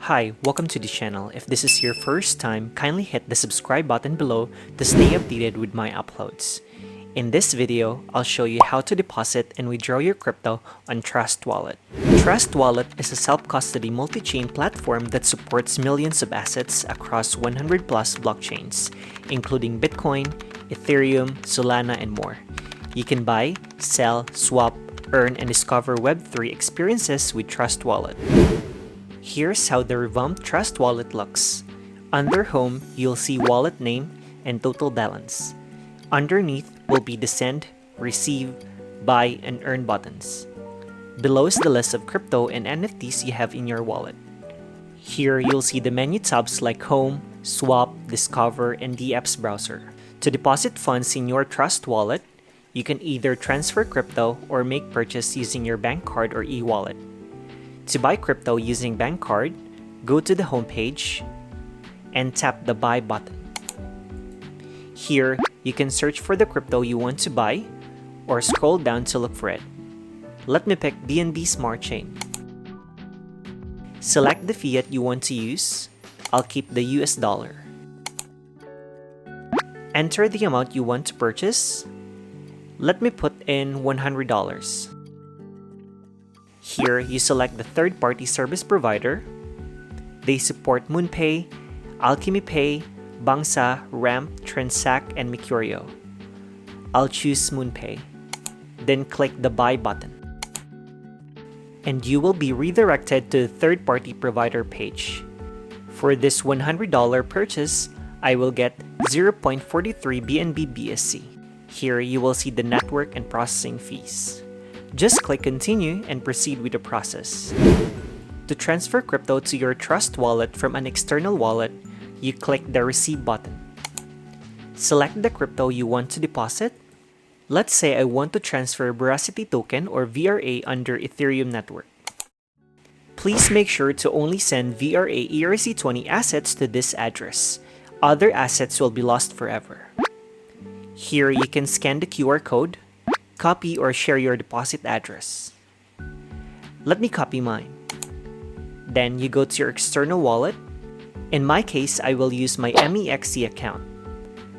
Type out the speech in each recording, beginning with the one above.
Hi, welcome to the channel. If this is your first time, kindly hit the subscribe button below to stay updated with my uploads. In this video, I'll show you how to deposit and withdraw your crypto on Trust Wallet. Trust Wallet is a self-custody multi-chain platform that supports millions of assets across 100 plus blockchains, including Bitcoin, Ethereum, Solana, and more. You can buy, sell, swap, earn, and discover Web3 experiences with Trust Wallet. Here's how the revamped Trust Wallet looks. Under Home, you'll see wallet name and total balance. Underneath will be the send, receive, buy, and earn buttons. Below is the list of crypto and NFTs you have in your wallet. Here, you'll see the menu tabs like Home, Swap, Discover, and the app's browser. To deposit funds in your Trust Wallet, you can either transfer crypto or make purchase using your bank card or e-wallet. To buy crypto using bank card, go to the home page and tap the buy button. Here, you can search for the crypto you want to buy or scroll down to look for it. Let me pick BNB Smart Chain. Select the fiat you want to use. I'll keep the US dollar. Enter the amount you want to purchase. Let me put in $100. Here, you select the third-party service provider. They support MoonPay, Alchemy Pay, Bangsa, Ramp, Transact, and Mercurio. I'll choose MoonPay. Then click the Buy button. And you will be redirected to the third-party provider page. For this $100 purchase, I will get 0.43 BNB BSC. Here, you will see the network and processing fees. Just click Continue and proceed with the process. To transfer crypto to your Trust Wallet from an external wallet, you click the Receive button. Select the crypto you want to deposit. Let's say I want to transfer Veracity token or VRA under Ethereum network. Please make sure to only send VRA ERC20 assets to this address. Other assets will be lost forever. Here you can scan the QR code, copy or share your deposit address. Let me copy mine. Then you go to your external wallet. In my case, I will use my MEXC account.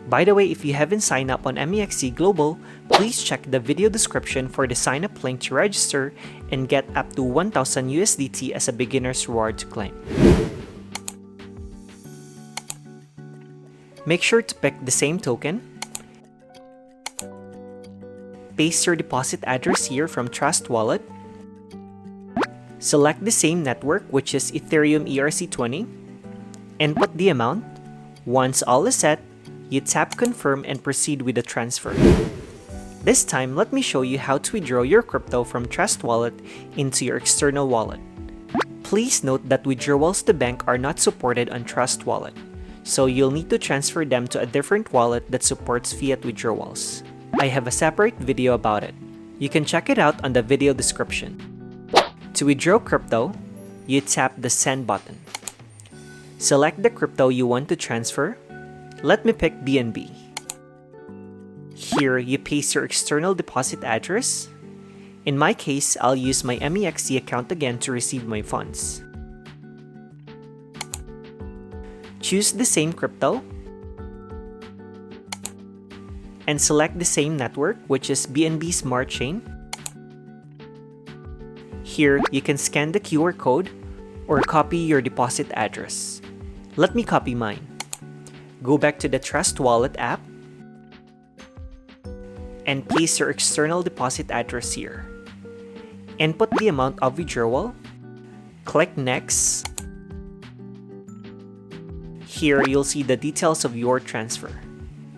By the way, if you haven't signed up on MEXC Global, please check the video description for the sign up link to register and get up to 1,000 USDT as a beginner's reward to claim. Make sure to pick the same token. Paste your deposit address here from Trust Wallet. Select the same network, which is Ethereum ERC20, and put the amount. Once all is set, you tap Confirm and proceed with the transfer. This time, let me show you how to withdraw your crypto from Trust Wallet into your external wallet. Please note that withdrawals to bank are not supported on Trust Wallet, so you'll need to transfer them to a different wallet that supports fiat withdrawals. I have a separate video about it. You can check it out on the video description. To withdraw crypto, you tap the Send button. Select the crypto you want to transfer. Let me pick BNB. Here, you paste your external deposit address. In my case, I'll use my MEXC account again to receive my funds. Choose the same crypto and select the same network, which is BNB Smart Chain. Here, you can scan the QR code or copy your deposit address. Let me copy mine. Go back to the Trust Wallet app and paste your external deposit address here. Input the amount of withdrawal. Click Next. Here, you'll see the details of your transfer.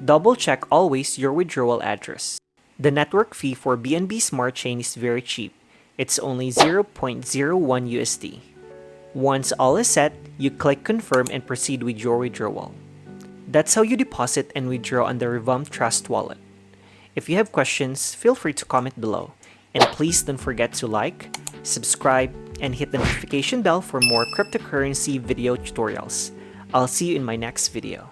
Double check always your withdrawal address. The network fee for BNB Smart Chain is very cheap. It's only 0.01 USD. Once all is set, you click Confirm and proceed with your withdrawal. That's how you deposit and withdraw on the revamped Trust Wallet. If you have questions, feel free to comment below. And please don't forget to like, subscribe, and hit the notification bell for more cryptocurrency video tutorials. I'll see you in my next video.